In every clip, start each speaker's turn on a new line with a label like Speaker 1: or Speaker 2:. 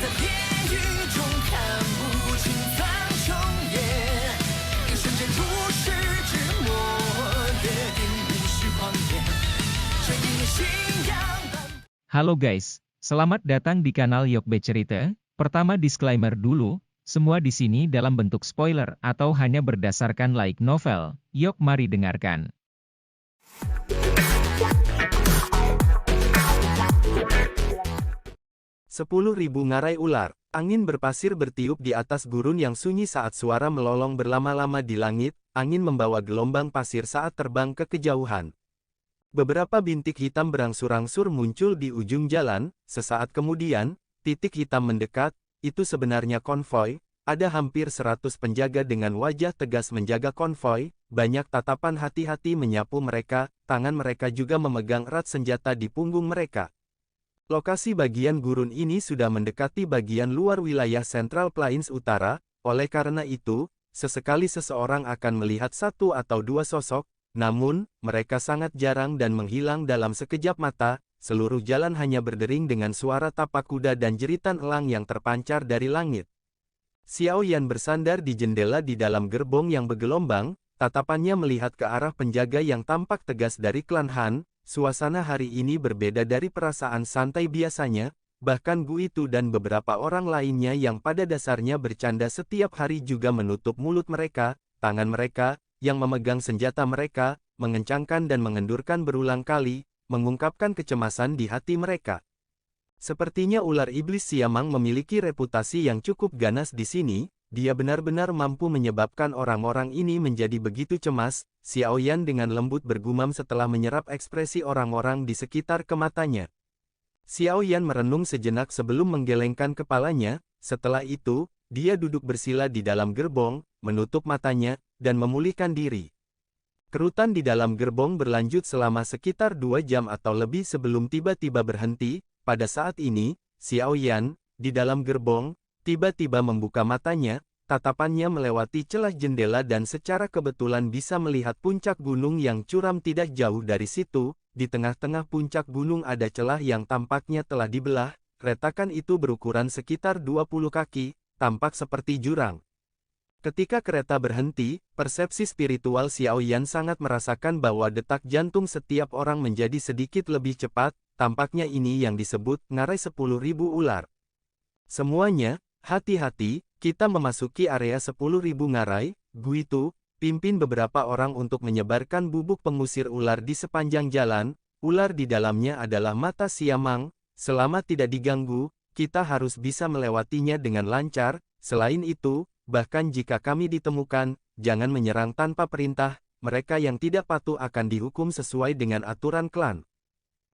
Speaker 1: 在地狱中看不清苍穹野，一瞬间如释之末，约定无需狂野，这一念信仰。
Speaker 2: Halo guys, selamat datang di kanal Yokbe Cerita. Pertama disclaimer dulu, semua di sini dalam bentuk spoiler atau hanya berdasarkan light novel. Yok mari dengarkan.
Speaker 3: Sepuluh ribu ngarai ular. Angin berpasir bertiup di atas gurun yang sunyi saat suara melolong berlama-lama di langit, angin membawa gelombang pasir saat terbang ke kejauhan. Beberapa bintik hitam berangsur-angsur muncul di ujung jalan, sesaat kemudian, titik hitam mendekat, itu sebenarnya konvoi, ada hampir 100 penjaga dengan wajah tegas menjaga konvoi, banyak tatapan hati-hati menyapu mereka, tangan mereka juga memegang erat senjata di punggung mereka. Lokasi bagian gurun ini sudah mendekati bagian luar wilayah Central Plains Utara, oleh karena itu, sesekali seseorang akan melihat satu atau dua sosok, namun, mereka sangat jarang dan menghilang dalam sekejap mata, seluruh jalan hanya berdering dengan suara tapak kuda dan jeritan elang yang terpancar dari langit. Xiao Yan bersandar di jendela di dalam gerbong yang bergelombang, tatapannya melihat ke arah penjaga yang tampak tegas dari klan Han. Suasana hari ini berbeda dari perasaan santai biasanya, bahkan Gu itu dan beberapa orang lainnya yang pada dasarnya bercanda setiap hari juga menutup mulut mereka, tangan mereka, yang memegang senjata mereka, mengencangkan dan mengendurkan berulang kali, mengungkapkan kecemasan di hati mereka. Sepertinya ular iblis Siamang memiliki reputasi yang cukup ganas di sini, dia benar-benar mampu menyebabkan orang-orang ini menjadi begitu cemas, Xiao Yan dengan lembut bergumam setelah menyerap ekspresi orang-orang di sekitar ke matanya. Xiao Yan merenung sejenak sebelum menggelengkan kepalanya, setelah itu, dia duduk bersila di dalam gerbong, menutup matanya, dan memulihkan diri. Kerutan di dalam gerbong berlanjut selama sekitar 2 jam atau lebih sebelum tiba-tiba berhenti. Pada saat ini, Xiao Yan, di dalam gerbong, tiba-tiba membuka matanya, tatapannya melewati celah jendela dan secara kebetulan bisa melihat puncak gunung yang curam tidak jauh dari situ. Di tengah-tengah puncak gunung ada celah yang tampaknya telah dibelah, retakan itu berukuran sekitar 20 kaki, tampak seperti jurang. Ketika kereta berhenti, persepsi spiritual Xiao Yan sangat merasakan bahwa detak jantung setiap orang menjadi sedikit lebih cepat, tampaknya ini yang disebut ngarai 10.000 ular. Semuanya, hati-hati, kita memasuki area 10.000 ngarai. Gu itu, pimpin beberapa orang untuk menyebarkan bubuk pengusir ular di sepanjang jalan, ular di dalamnya adalah mata Siamang, selama tidak diganggu, kita harus bisa melewatinya dengan lancar, selain itu, bahkan jika kami ditemukan, jangan menyerang tanpa perintah, mereka yang tidak patuh akan dihukum sesuai dengan aturan klan.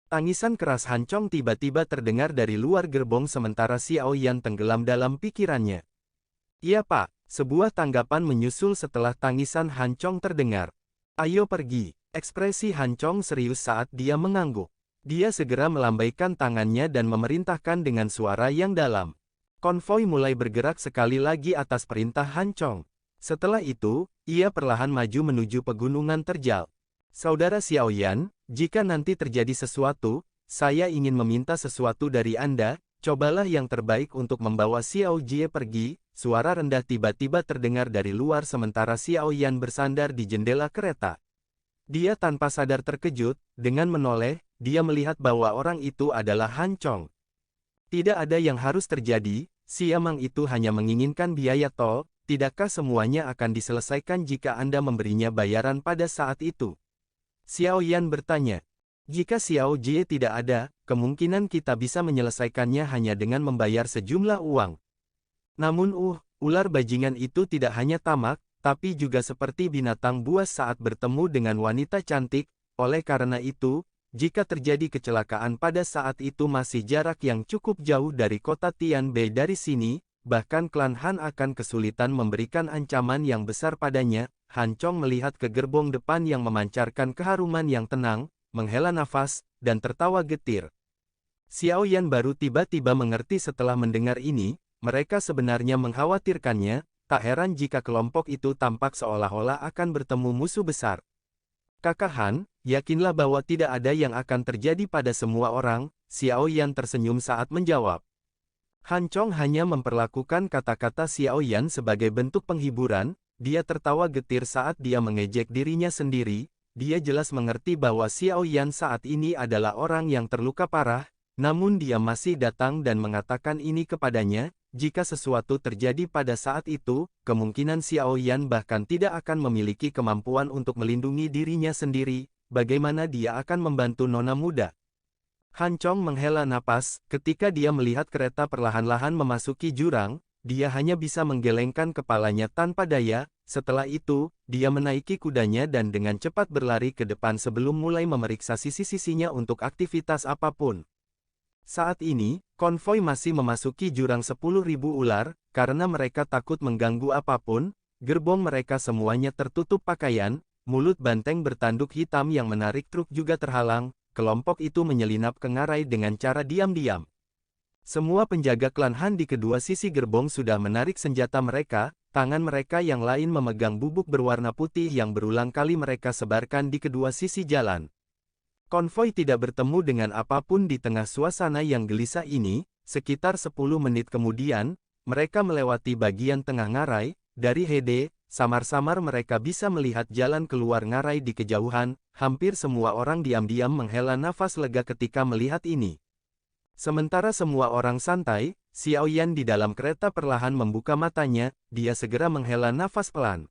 Speaker 3: Tangisan keras Han Chong tiba-tiba terdengar dari luar gerbong sementara Xiao Yan tenggelam dalam pikirannya. Iya Pak, sebuah tanggapan menyusul setelah tangisan Han Chong terdengar. Ayo pergi, ekspresi Han Chong serius saat dia mengangguk. Dia segera melambaikan tangannya dan memerintahkan dengan suara yang dalam. Konvoi mulai bergerak sekali lagi atas perintah Han Chong. Setelah itu, ia perlahan maju menuju pegunungan terjal. Saudara Xiao Yan, jika nanti terjadi sesuatu, saya ingin meminta sesuatu dari Anda, cobalah yang terbaik untuk membawa Xiao Jie pergi. Suara rendah tiba-tiba terdengar dari luar sementara Xiao Yan bersandar di jendela kereta. Dia tanpa sadar terkejut, dengan menoleh, dia melihat bahwa orang itu adalah Han Chong. Tidak ada yang harus terjadi, Siamang itu hanya menginginkan biaya tol, tidakkah semuanya akan diselesaikan jika Anda memberinya bayaran pada saat itu? Xiao Yan bertanya. Jika Xiao Jie tidak ada, kemungkinan kita bisa menyelesaikannya hanya dengan membayar sejumlah uang. Namun ular bajingan itu tidak hanya tamak, tapi juga seperti binatang buas saat bertemu dengan wanita cantik, oleh karena itu, jika terjadi kecelakaan pada saat itu masih jarak yang cukup jauh dari kota Tianbei dari sini, bahkan klan Han akan kesulitan memberikan ancaman yang besar padanya. Han Chong melihat ke gerbong depan yang memancarkan keharuman yang tenang, menghela nafas, dan tertawa getir. Xiao Yan baru tiba-tiba mengerti setelah mendengar ini, mereka sebenarnya mengkhawatirkannya, tak heran jika kelompok itu tampak seolah-olah akan bertemu musuh besar. Kakak Han, yakinlah bahwa tidak ada yang akan terjadi pada semua orang, Xiao Yan tersenyum saat menjawab. Han Chong hanya memperlakukan kata-kata Xiao Yan sebagai bentuk penghiburan, dia tertawa getir saat dia mengejek dirinya sendiri, dia jelas mengerti bahwa Xiao Yan saat ini adalah orang yang terluka parah, namun dia masih datang dan mengatakan ini kepadanya, jika sesuatu terjadi pada saat itu, kemungkinan Xiao Yan bahkan tidak akan memiliki kemampuan untuk melindungi dirinya sendiri, bagaimana dia akan membantu nona muda. Han Chong menghela napas, ketika dia melihat kereta perlahan-lahan memasuki jurang, dia hanya bisa menggelengkan kepalanya tanpa daya, setelah itu, dia menaiki kudanya dan dengan cepat berlari ke depan sebelum mulai memeriksa sisi-sisinya untuk aktivitas apapun. Saat ini, konvoi masih memasuki jurang 10.000 ular, karena mereka takut mengganggu apapun, gerbong mereka semuanya tertutup pakaian, mulut banteng bertanduk hitam yang menarik truk juga terhalang. Kelompok itu menyelinap ke ngarai dengan cara diam-diam. Semua penjaga klan Han di kedua sisi gerbong sudah menarik senjata mereka, tangan mereka yang lain memegang bubuk berwarna putih yang berulang kali mereka sebarkan di kedua sisi jalan. Konvoi tidak bertemu dengan apapun di tengah suasana yang gelisah ini, sekitar 10 menit kemudian, mereka melewati bagian tengah ngarai, dari Hede, samar-samar mereka bisa melihat jalan keluar ngarai di kejauhan, hampir semua orang diam-diam menghela nafas lega ketika melihat ini. Sementara semua orang santai, Xiao Yan di dalam kereta perlahan membuka matanya, dia segera menghela nafas pelan.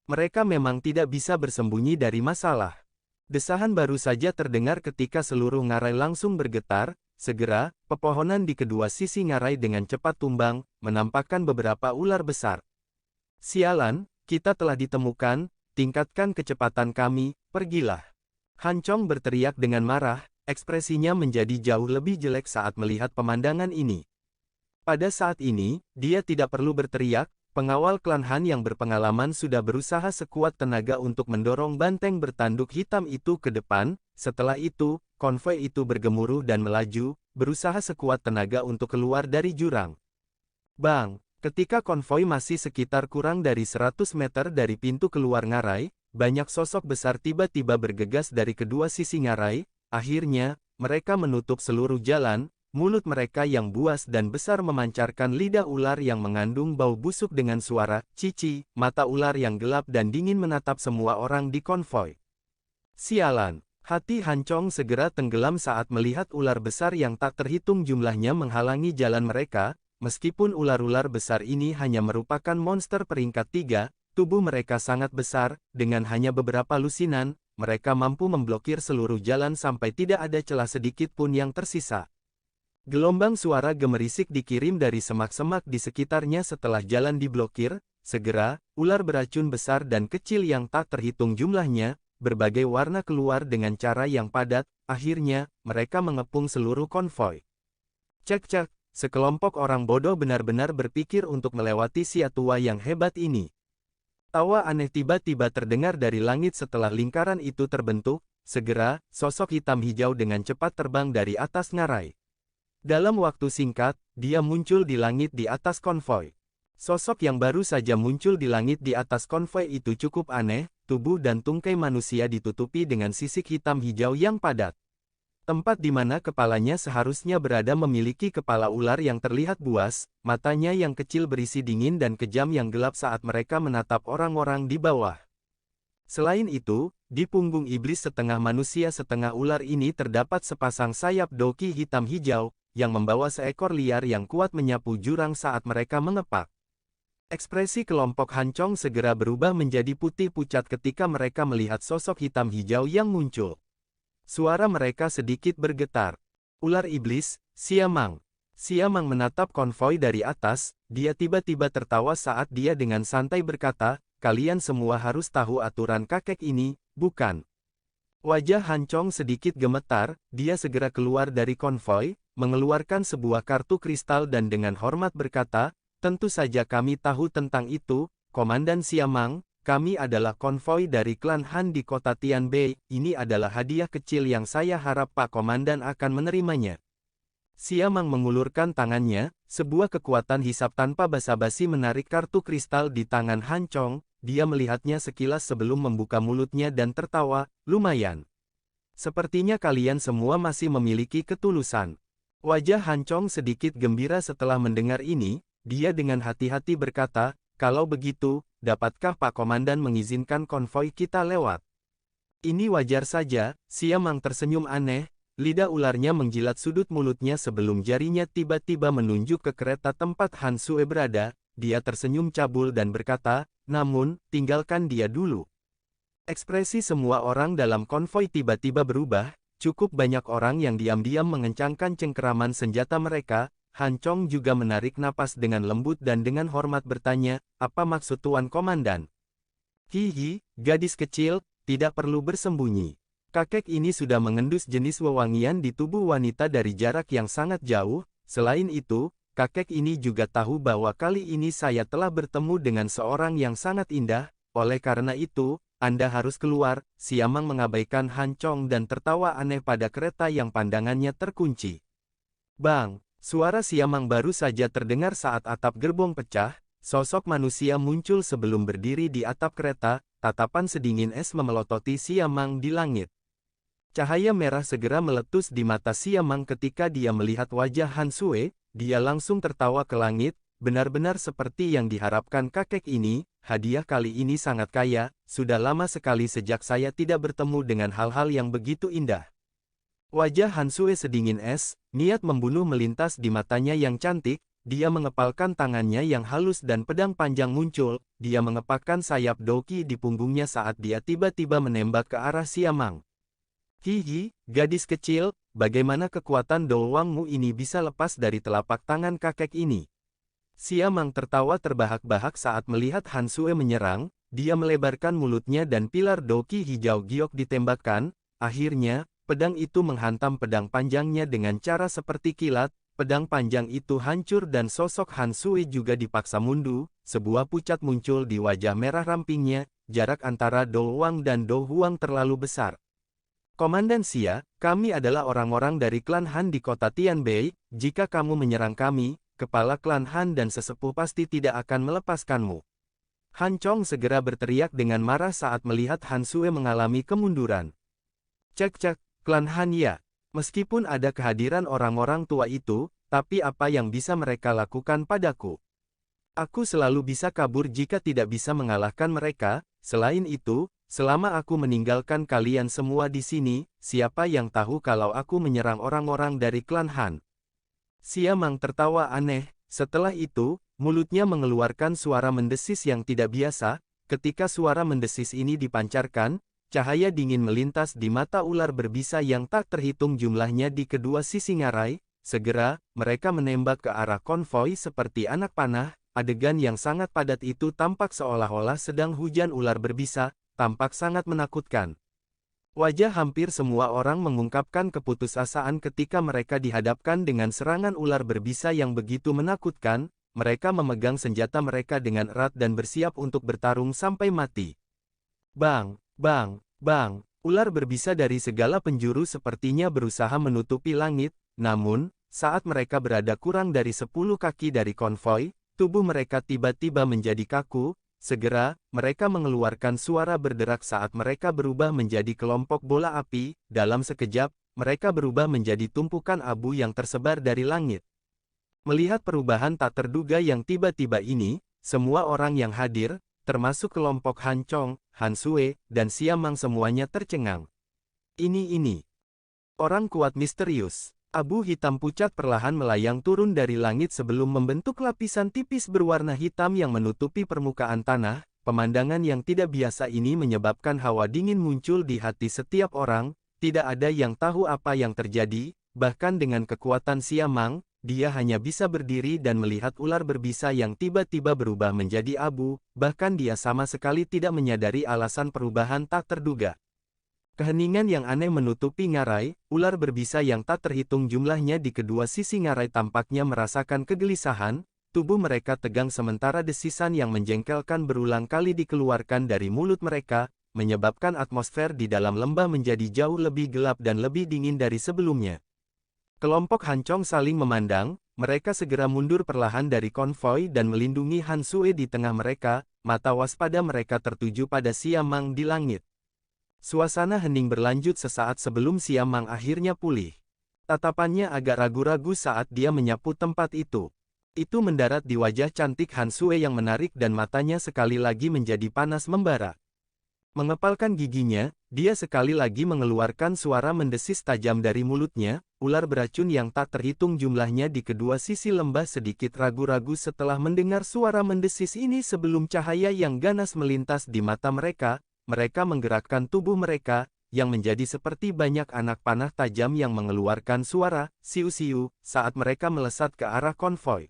Speaker 3: Mereka memang tidak bisa bersembunyi dari masalah. Desahan baru saja terdengar ketika seluruh ngarai langsung bergetar, segera, pepohonan di kedua sisi ngarai dengan cepat tumbang, menampakkan beberapa ular besar. Sialan, kita telah ditemukan, tingkatkan kecepatan kami, pergilah. Han Chong berteriak dengan marah, ekspresinya menjadi jauh lebih jelek saat melihat pemandangan ini. Pada saat ini, dia tidak perlu berteriak, pengawal klan Han yang berpengalaman sudah berusaha sekuat tenaga untuk mendorong banteng bertanduk hitam itu ke depan, setelah itu, konvoi itu bergemuruh dan melaju, berusaha sekuat tenaga untuk keluar dari jurang. Bang! Ketika konvoi masih sekitar kurang dari 100 meter dari pintu keluar ngarai, banyak sosok besar tiba-tiba bergegas dari kedua sisi ngarai, akhirnya, mereka menutup seluruh jalan, mulut mereka yang buas dan besar memancarkan lidah ular yang mengandung bau busuk dengan suara cici, mata ular yang gelap dan dingin menatap semua orang di konvoi. Sialan! Hati Han Chong segera tenggelam saat melihat ular besar yang tak terhitung jumlahnya menghalangi jalan mereka. Meskipun ular-ular besar ini hanya merupakan monster peringkat 3, tubuh mereka sangat besar, dengan hanya beberapa lusinan, mereka mampu memblokir seluruh jalan sampai tidak ada celah sedikit pun yang tersisa. Gelombang suara gemerisik dikirim dari semak-semak di sekitarnya setelah jalan diblokir, segera, ular beracun besar dan kecil yang tak terhitung jumlahnya, berbagai warna keluar dengan cara yang padat, akhirnya, mereka mengepung seluruh konvoi. Cek-cek. Sekelompok orang bodoh benar-benar berpikir untuk melewati si tua yang hebat ini. Tawa aneh tiba-tiba terdengar dari langit setelah lingkaran itu terbentuk, segera, sosok hitam hijau dengan cepat terbang dari atas ngarai. Dalam waktu singkat, dia muncul di langit di atas konvoi. Sosok yang baru saja muncul di langit di atas konvoi itu cukup aneh, tubuh dan tungkai manusia ditutupi dengan sisik hitam hijau yang padat. Tempat di mana kepalanya seharusnya berada memiliki kepala ular yang terlihat buas, matanya yang kecil berisi dingin dan kejam yang gelap saat mereka menatap orang-orang di bawah. Selain itu, di punggung iblis setengah manusia setengah ular ini terdapat sepasang sayap doki hitam hijau, yang membawa seekor liar yang kuat menyapu jurang saat mereka mengepak. Ekspresi kelompok Han Chong segera berubah menjadi putih pucat ketika mereka melihat sosok hitam hijau yang muncul. Suara mereka sedikit bergetar. Ular iblis, Siamang. Siamang menatap konvoi dari atas, dia tiba-tiba tertawa saat dia dengan santai berkata, kalian semua harus tahu aturan kakek ini, bukan? Wajah Han Chong sedikit gemetar, dia segera keluar dari konvoi, mengeluarkan sebuah kartu kristal dan dengan hormat berkata, tentu saja kami tahu tentang itu, Komandan Siamang. Kami adalah konvoi dari klan Han di kota Tianbei, ini adalah hadiah kecil yang saya harap Pak Komandan akan menerimanya. Siamang mengulurkan tangannya, sebuah kekuatan hisap tanpa basa-basi menarik kartu kristal di tangan Han Chong, dia melihatnya sekilas sebelum membuka mulutnya dan tertawa, lumayan. Sepertinya kalian semua masih memiliki ketulusan. Wajah Han Chong sedikit gembira setelah mendengar ini, dia dengan hati-hati berkata, "Kalau begitu, dapatkah Pak Komandan mengizinkan konvoi kita lewat?" "Ini wajar saja," Siamang tersenyum aneh, lidah ularnya menjilat sudut mulutnya sebelum jarinya tiba-tiba menunjuk ke kereta tempat Han Sue berada. Dia tersenyum cabul dan berkata, "Namun, tinggalkan dia dulu." Ekspresi semua orang dalam konvoi tiba-tiba berubah. Cukup banyak orang yang diam-diam mengencangkan cengkeraman senjata mereka. Han Chong juga menarik napas dengan lembut dan dengan hormat bertanya, "Apa maksud Tuan Komandan?" "Hihi, gadis kecil, tidak perlu bersembunyi. Kakek ini sudah mengendus jenis wewangian di tubuh wanita dari jarak yang sangat jauh. Selain itu, kakek ini juga tahu bahwa kali ini saya telah bertemu dengan seorang yang sangat indah. Oleh karena itu, Anda harus keluar." Siamang mengabaikan Han Chong dan tertawa aneh pada kereta yang pandangannya terkunci. Bang! Suara Siamang baru saja terdengar saat atap gerbong pecah. Sosok manusia muncul sebelum berdiri di atap kereta. Tatapan sedingin es memelototi Siamang di langit. Cahaya merah segera meletus di mata Siamang ketika dia melihat wajah Han Sue. Dia langsung tertawa ke langit. Benar-benar seperti yang diharapkan kakek ini. Hadiah kali ini sangat kaya. Sudah lama sekali sejak saya tidak bertemu dengan hal-hal yang begitu indah. Wajah Han Sue sedingin es, niat membunuh melintas di matanya yang cantik. Dia mengepalkan tangannya yang halus dan pedang panjang muncul. Dia mengepakkan sayap Doki di punggungnya saat dia tiba-tiba menembak ke arah Siamang. "Hihi, gadis kecil, bagaimana kekuatan doangmu ini bisa lepas dari telapak tangan kakek ini?" Siamang tertawa terbahak-bahak saat melihat Han Sue menyerang. Dia melebarkan mulutnya dan pilar Doki hijau giok ditembakkan. Akhirnya, pedang itu menghantam pedang panjangnya dengan cara seperti kilat. Pedang panjang itu hancur dan sosok Han Sue juga dipaksa mundur. Sebuah pucat muncul di wajah merah rampingnya. Jarak antara Do Wang dan Do Huang terlalu besar. "Komandan Xia, kami adalah orang-orang dari klan Han di kota Tianbei. Jika kamu menyerang kami, kepala klan Han dan sesepuh pasti tidak akan melepaskanmu." Han Chong segera berteriak dengan marah saat melihat Han Sue mengalami kemunduran. "Cek-cek, klan Han ya. Meskipun ada kehadiran orang-orang tua itu, tapi apa yang bisa mereka lakukan padaku? Aku selalu bisa kabur jika tidak bisa mengalahkan mereka. Selain itu, selama aku meninggalkan kalian semua di sini, siapa yang tahu kalau aku menyerang orang-orang dari klan Han?" Siamang tertawa aneh. Setelah itu, mulutnya mengeluarkan suara mendesis yang tidak biasa. Ketika suara mendesis ini dipancarkan, cahaya dingin melintas di mata ular berbisa yang tak terhitung jumlahnya di kedua sisi ngarai. Segera, mereka menembak ke arah konvoi seperti anak panah. Adegan yang sangat padat itu tampak seolah-olah sedang hujan ular berbisa, tampak sangat menakutkan. Wajah hampir semua orang mengungkapkan keputusasaan ketika mereka dihadapkan dengan serangan ular berbisa yang begitu menakutkan. Mereka memegang senjata mereka dengan erat dan bersiap untuk bertarung sampai mati. Bang, bang, bang, ular berbisa dari segala penjuru sepertinya berusaha menutupi langit. Namun, saat mereka berada kurang dari 10 kaki dari konvoi, tubuh mereka tiba-tiba menjadi kaku. Segera, mereka mengeluarkan suara berderak saat mereka berubah menjadi kelompok bola api. Dalam sekejap, mereka berubah menjadi tumpukan abu yang tersebar dari langit. Melihat perubahan tak terduga yang tiba-tiba ini, semua orang yang hadir, termasuk kelompok Han Chong, Han Sue, dan Siamang semuanya tercengang. Ini. Orang kuat misterius. Abu hitam pucat perlahan melayang turun dari langit sebelum membentuk lapisan tipis berwarna hitam yang menutupi permukaan tanah. Pemandangan yang tidak biasa ini menyebabkan hawa dingin muncul di hati setiap orang. Tidak ada yang tahu apa yang terjadi, bahkan dengan kekuatan Siamang, dia hanya bisa berdiri dan melihat ular berbisa yang tiba-tiba berubah menjadi abu. Bahkan dia sama sekali tidak menyadari alasan perubahan tak terduga. Keheningan yang aneh menutupi ngarai. Ular berbisa yang tak terhitung jumlahnya di kedua sisi ngarai tampaknya merasakan kegelisahan. Tubuh mereka tegang sementara desisan yang menjengkelkan berulang kali dikeluarkan dari mulut mereka, menyebabkan atmosfer di dalam lembah menjadi jauh lebih gelap dan lebih dingin dari sebelumnya. Kelompok Han Chong saling memandang. Mereka segera mundur perlahan dari konvoi dan melindungi Han Sue di tengah mereka. Mata waspada mereka tertuju pada Siamang di langit. Suasana hening berlanjut sesaat sebelum Siamang akhirnya pulih. Tatapannya agak ragu-ragu saat dia menyapu tempat itu. Itu mendarat di wajah cantik Han Sue yang menarik dan matanya sekali lagi menjadi panas membara. Mengepalkan giginya, dia sekali lagi mengeluarkan suara mendesis tajam dari mulutnya. Ular beracun yang tak terhitung jumlahnya di kedua sisi lembah sedikit ragu-ragu setelah mendengar suara mendesis ini sebelum cahaya yang ganas melintas di mata mereka. Mereka menggerakkan tubuh mereka, yang menjadi seperti banyak anak panah tajam yang mengeluarkan suara siu-siu saat mereka melesat ke arah konvoi.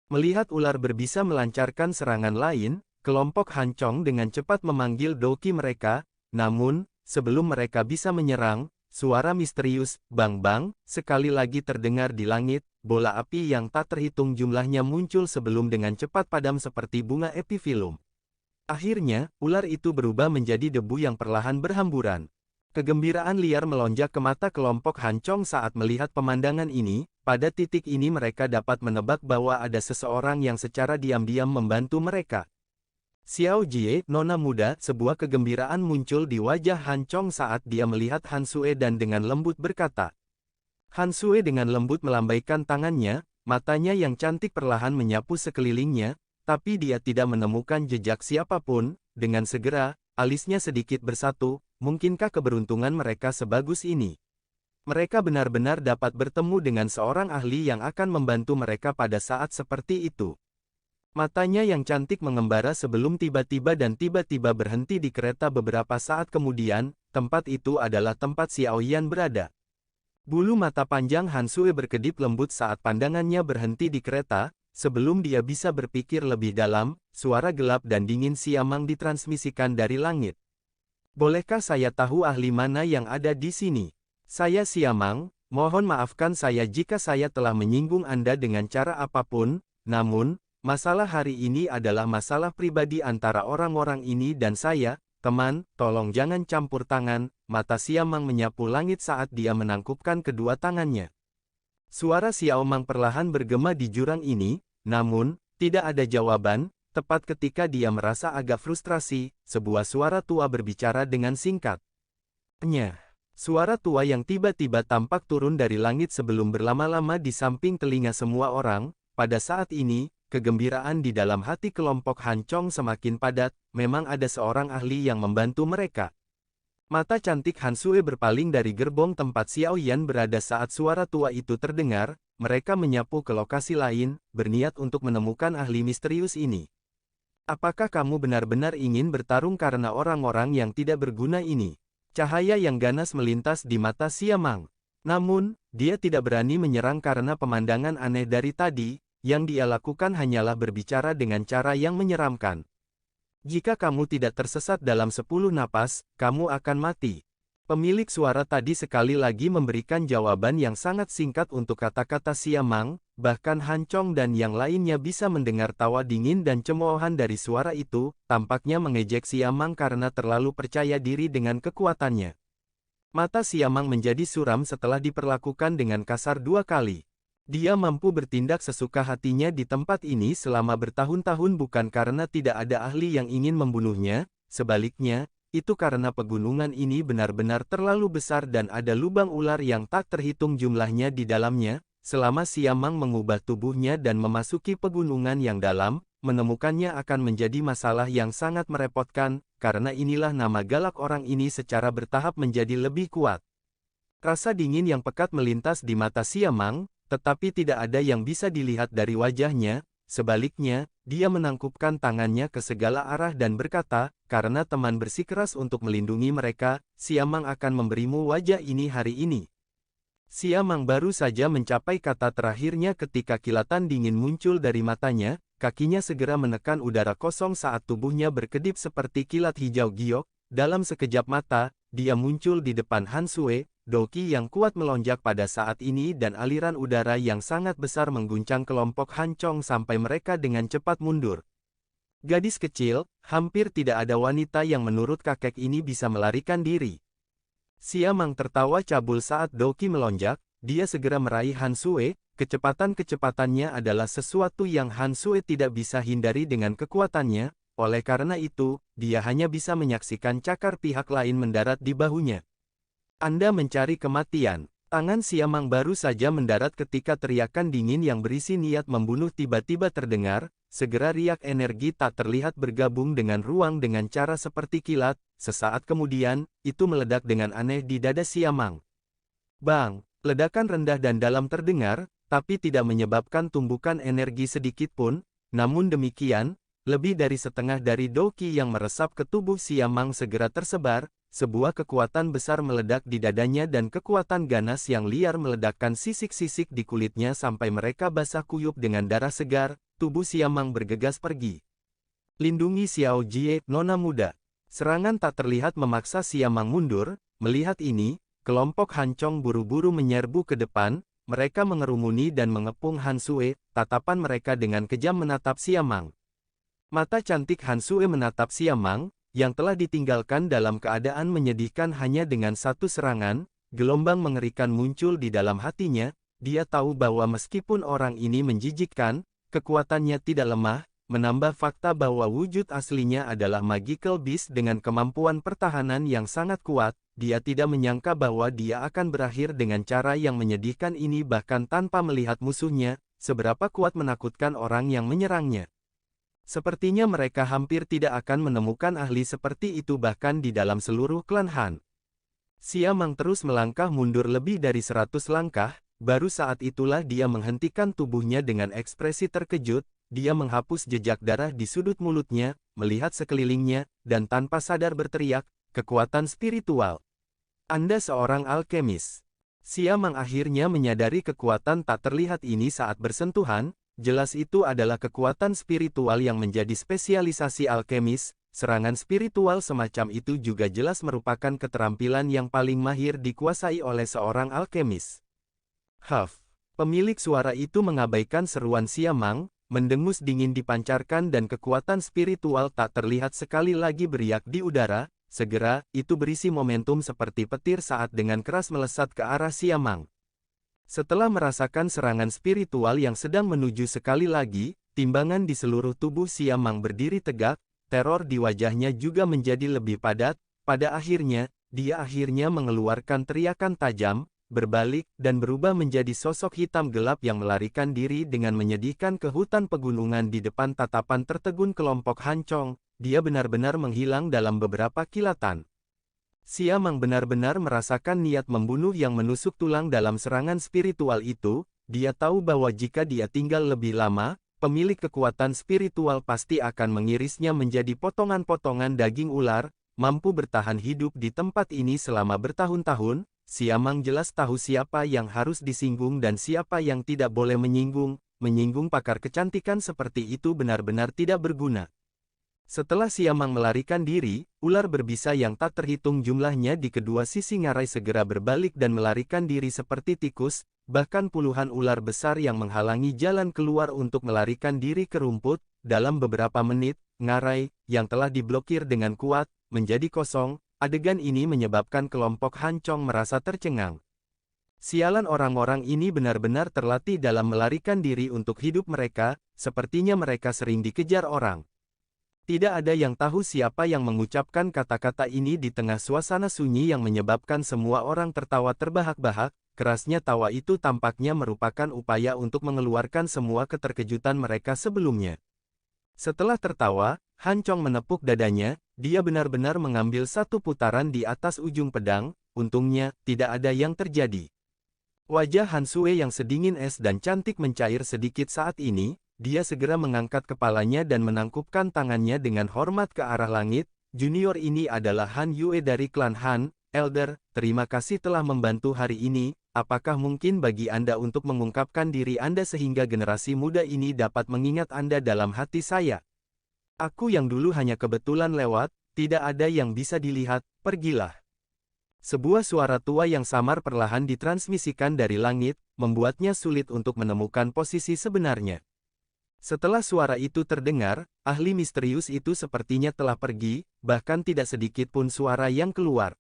Speaker 3: Melihat ular berbisa melancarkan serangan lain, kelompok Han Chong dengan cepat memanggil doki mereka, namun, sebelum mereka bisa menyerang, suara misterius, bang-bang, sekali lagi terdengar di langit. Bola api yang tak terhitung jumlahnya muncul sebelum dengan cepat padam seperti bunga epifilum. Akhirnya, ular itu berubah menjadi debu yang perlahan berhamburan. Kegembiraan liar melonjak ke mata kelompok Han Chong saat melihat pemandangan ini. Pada titik ini mereka dapat menebak bahwa ada seseorang yang secara diam-diam membantu mereka. Xiao Jie, nona muda, sebuah kegembiraan muncul di wajah Han Chong saat dia melihat Han Sue dan dengan lembut berkata. Han Sue dengan lembut melambaikan tangannya, matanya yang cantik perlahan menyapu sekelilingnya, tapi dia tidak menemukan jejak siapapun. Dengan segera, alisnya sedikit bersatu. Mungkinkah keberuntungan mereka sebagus ini? Mereka benar-benar dapat bertemu dengan seorang ahli yang akan membantu mereka pada saat seperti itu. Matanya yang cantik mengembara sebelum tiba-tiba berhenti di kereta beberapa saat kemudian. Tempat itu adalah tempat Xiao Yan berada. Bulu mata panjang Han Sue berkedip lembut saat pandangannya berhenti di kereta. Sebelum dia bisa berpikir lebih dalam, suara gelap dan dingin Siamang ditransmisikan dari langit. Bolehkah saya tahu ahli mana yang ada di sini? Saya Siamang, mohon maafkan saya jika saya telah menyinggung Anda dengan cara apapun, namun, masalah hari ini adalah masalah pribadi antara orang-orang ini dan saya, teman, tolong jangan campur tangan. Mata Siamang menyapu langit saat dia menangkupkan kedua tangannya. Suara Siamang perlahan bergema di jurang ini, namun, tidak ada jawaban. Tepat ketika dia merasa agak frustrasi, sebuah suara tua berbicara dengan singkat. Nyah. Suara tua yang tiba-tiba tampak turun dari langit sebelum berlama-lama di samping telinga semua orang. Pada saat ini, kegembiraan di dalam hati kelompok Han Chong semakin padat. Memang ada seorang ahli yang membantu mereka. Mata cantik Han Sue berpaling dari gerbong tempat Xiao Yan berada saat suara tua itu terdengar. Mereka menyapu ke lokasi lain, berniat untuk menemukan ahli misterius ini. Apakah kamu benar-benar ingin bertarung karena orang-orang yang tidak berguna ini? Cahaya yang ganas melintas di mata Siamang. Namun, dia tidak berani menyerang karena pemandangan aneh dari tadi. Yang dia lakukan hanyalah berbicara dengan cara yang menyeramkan. Jika kamu tidak tersesat dalam 10 napas, kamu akan mati. Pemilik suara tadi sekali lagi memberikan jawaban yang sangat singkat untuk kata-kata Siamang. Bahkan Han Chong dan yang lainnya bisa mendengar tawa dingin dan cemoohan dari suara itu. Tampaknya mengejek Siamang karena terlalu percaya diri dengan kekuatannya. Mata Siamang menjadi suram setelah diperlakukan dengan kasar 2 kali. Dia mampu bertindak sesuka hatinya di tempat ini selama bertahun-tahun bukan karena tidak ada ahli yang ingin membunuhnya. Sebaliknya, itu karena pegunungan ini benar-benar terlalu besar dan ada lubang ular yang tak terhitung jumlahnya di dalamnya. Selama Siamang mengubah tubuhnya dan memasuki pegunungan yang dalam, menemukannya akan menjadi masalah yang sangat merepotkan, karena inilah nama galak orang ini secara bertahap menjadi lebih kuat. Rasa dingin yang pekat melintas di mata Siamang, tetapi tidak ada yang bisa dilihat dari wajahnya. Sebaliknya, dia menangkupkan tangannya ke segala arah dan berkata, karena teman bersikeras untuk melindungi mereka, Siamang akan memberimu wajah ini hari ini. Siamang baru saja mencapai kata terakhirnya ketika kilatan dingin muncul dari matanya, kakinya segera menekan udara kosong saat tubuhnya berkedip seperti kilat hijau giok. Dalam sekejap mata, dia muncul di depan Han Sue. Doki yang kuat melonjak pada saat ini dan aliran udara yang sangat besar mengguncang kelompok Han Chong sampai mereka dengan cepat mundur. Gadis kecil, hampir tidak ada wanita yang menurut kakek ini bisa melarikan diri. Siamang tertawa cabul saat Doki melonjak, dia segera meraih Han Sue. Kecepatan-kecepatannya adalah sesuatu yang Han Sue tidak bisa hindari dengan kekuatannya, oleh karena itu, dia hanya bisa menyaksikan cakar pihak lain mendarat di bahunya. Anda mencari kematian. Tangan Siamang baru saja mendarat ketika teriakan dingin yang berisi niat membunuh tiba-tiba terdengar, segera riak energi tak terlihat bergabung dengan ruang dengan cara seperti kilat, sesaat kemudian, itu meledak dengan aneh di dada Siamang. Bang! Ledakan rendah dan dalam terdengar, tapi tidak menyebabkan tumbukan energi sedikit pun, namun demikian, lebih dari setengah dari Doki yang meresap ke tubuh Siamang segera tersebar, sebuah kekuatan besar meledak di dadanya dan kekuatan ganas yang liar meledakkan sisik-sisik di kulitnya sampai mereka basah kuyup dengan darah segar, tubuh Siamang bergegas pergi. Lindungi Xiao Jie, nona muda. Serangan tak terlihat memaksa Siamang mundur, melihat ini, kelompok Hancong buru-buru menyerbu ke depan, mereka mengerumuni dan mengepung Han Sue, tatapan mereka dengan kejam menatap Siamang. Mata cantik Han Sue menatap Siamang, yang telah ditinggalkan dalam keadaan menyedihkan hanya dengan satu serangan, gelombang mengerikan muncul di dalam hatinya, dia tahu bahwa meskipun orang ini menjijikkan, kekuatannya tidak lemah, menambah fakta bahwa wujud aslinya adalah magical beast dengan kemampuan pertahanan yang sangat kuat, dia tidak menyangka bahwa dia akan berakhir dengan cara yang menyedihkan ini bahkan tanpa melihat musuhnya, seberapa kuat menakutkan orang yang menyerangnya. Sepertinya mereka hampir tidak akan menemukan ahli seperti itu bahkan di dalam seluruh klan Han. Siamang terus melangkah mundur lebih dari 100 langkah, baru saat itulah dia menghentikan tubuhnya dengan ekspresi terkejut, dia menghapus jejak darah di sudut mulutnya, melihat sekelilingnya, dan tanpa sadar berteriak, kekuatan spiritual. Anda seorang alkemis. Siamang akhirnya menyadari kekuatan tak terlihat ini saat bersentuhan, jelas itu adalah kekuatan spiritual yang menjadi spesialisasi alkemis, serangan spiritual semacam itu juga jelas merupakan keterampilan yang paling mahir dikuasai oleh seorang alkemis. Huff! Pemilik suara itu mengabaikan seruan Siamang, mendengus dingin dipancarkan dan kekuatan spiritual tak terlihat sekali lagi beriak di udara, segera, itu berisi momentum seperti petir saat dengan keras melesat ke arah Siamang. Setelah merasakan serangan spiritual yang sedang menuju sekali lagi, timbangan di seluruh tubuh Siamang berdiri tegak, teror di wajahnya juga menjadi lebih padat, pada akhirnya, dia akhirnya mengeluarkan teriakan tajam, berbalik, dan berubah menjadi sosok hitam gelap yang melarikan diri dengan menyedihkan ke hutan pegunungan di depan tatapan tertegun kelompok Hancong, dia benar-benar menghilang dalam beberapa kilatan. Siamang benar-benar merasakan niat membunuh yang menusuk tulang dalam serangan spiritual itu, dia tahu bahwa jika dia tinggal lebih lama, pemilik kekuatan spiritual pasti akan mengirisnya menjadi potongan-potongan daging ular, mampu bertahan hidup di tempat ini selama bertahun-tahun, Siamang jelas tahu siapa yang harus disinggung dan siapa yang tidak boleh menyinggung pakar kecantikan seperti itu benar-benar tidak berguna. Setelah Siamang melarikan diri, ular berbisa yang tak terhitung jumlahnya di kedua sisi ngarai segera berbalik dan melarikan diri seperti tikus, bahkan puluhan ular besar yang menghalangi jalan keluar untuk melarikan diri ke rumput, dalam beberapa menit, ngarai, yang telah diblokir dengan kuat, menjadi kosong, adegan ini menyebabkan kelompok Hancong merasa tercengang. Sialan orang-orang ini benar-benar terlatih dalam melarikan diri untuk hidup mereka, sepertinya mereka sering dikejar orang. Tidak ada yang tahu siapa yang mengucapkan kata-kata ini di tengah suasana sunyi yang menyebabkan semua orang tertawa terbahak-bahak, kerasnya tawa itu tampaknya merupakan upaya untuk mengeluarkan semua keterkejutan mereka sebelumnya. Setelah tertawa, Hancong menepuk dadanya, dia benar-benar mengambil satu putaran di atas ujung pedang, untungnya, tidak ada yang terjadi. Wajah Han Sue yang sedingin es dan cantik mencair sedikit saat ini, dia segera mengangkat kepalanya dan menangkupkan tangannya dengan hormat ke arah langit, junior ini adalah Han Yue dari klan Han, Elder, terima kasih telah membantu hari ini, apakah mungkin bagi Anda untuk mengungkapkan diri Anda sehingga generasi muda ini dapat mengingat Anda dalam hati saya? Aku yang dulu hanya kebetulan lewat, tidak ada yang bisa dilihat, pergilah. Sebuah suara tua yang samar perlahan ditransmisikan dari langit, membuatnya sulit untuk menemukan posisi sebenarnya. Setelah suara itu terdengar, ahli misterius itu sepertinya telah pergi, bahkan tidak sedikit pun suara yang keluar.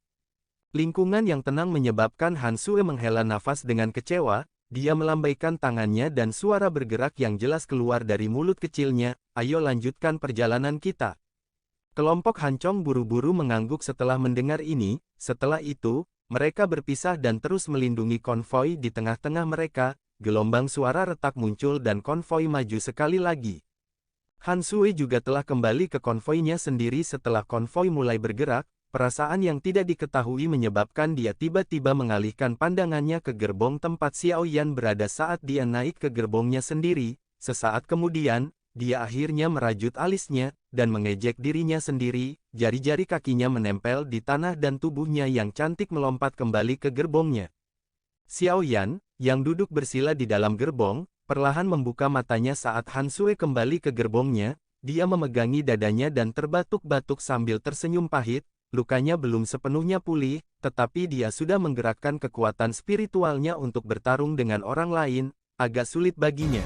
Speaker 3: Lingkungan yang tenang menyebabkan Han Sue menghela nafas dengan kecewa, dia melambaikan tangannya dan suara bergerak yang jelas keluar dari mulut kecilnya, ayo lanjutkan perjalanan kita. Kelompok Hancong buru-buru mengangguk setelah mendengar ini, setelah itu, Mereka berpisah dan terus melindungi konvoi di tengah-tengah mereka. Gelombang suara retak muncul dan konvoi maju sekali lagi. Han Sui juga telah kembali ke konvoinya sendiri setelah konvoi mulai bergerak. Perasaan yang tidak diketahui menyebabkan dia tiba-tiba mengalihkan pandangannya ke gerbong tempat Xiao Yan berada saat dia naik ke gerbongnya sendiri. Sesaat kemudian, dia akhirnya merajut alisnya, dan mengejek dirinya sendiri. Jari-jari kakinya menempel di tanah dan tubuhnya yang cantik melompat kembali ke gerbongnya. Xiao Yan, yang duduk bersila di dalam gerbong, perlahan membuka matanya saat Han Sui kembali ke gerbongnya. Dia memegangi dadanya dan terbatuk-batuk sambil tersenyum pahit. Lukanya belum sepenuhnya pulih, tetapi dia sudah menggerakkan kekuatan spiritualnya untuk bertarung dengan orang lain. Agak sulit baginya.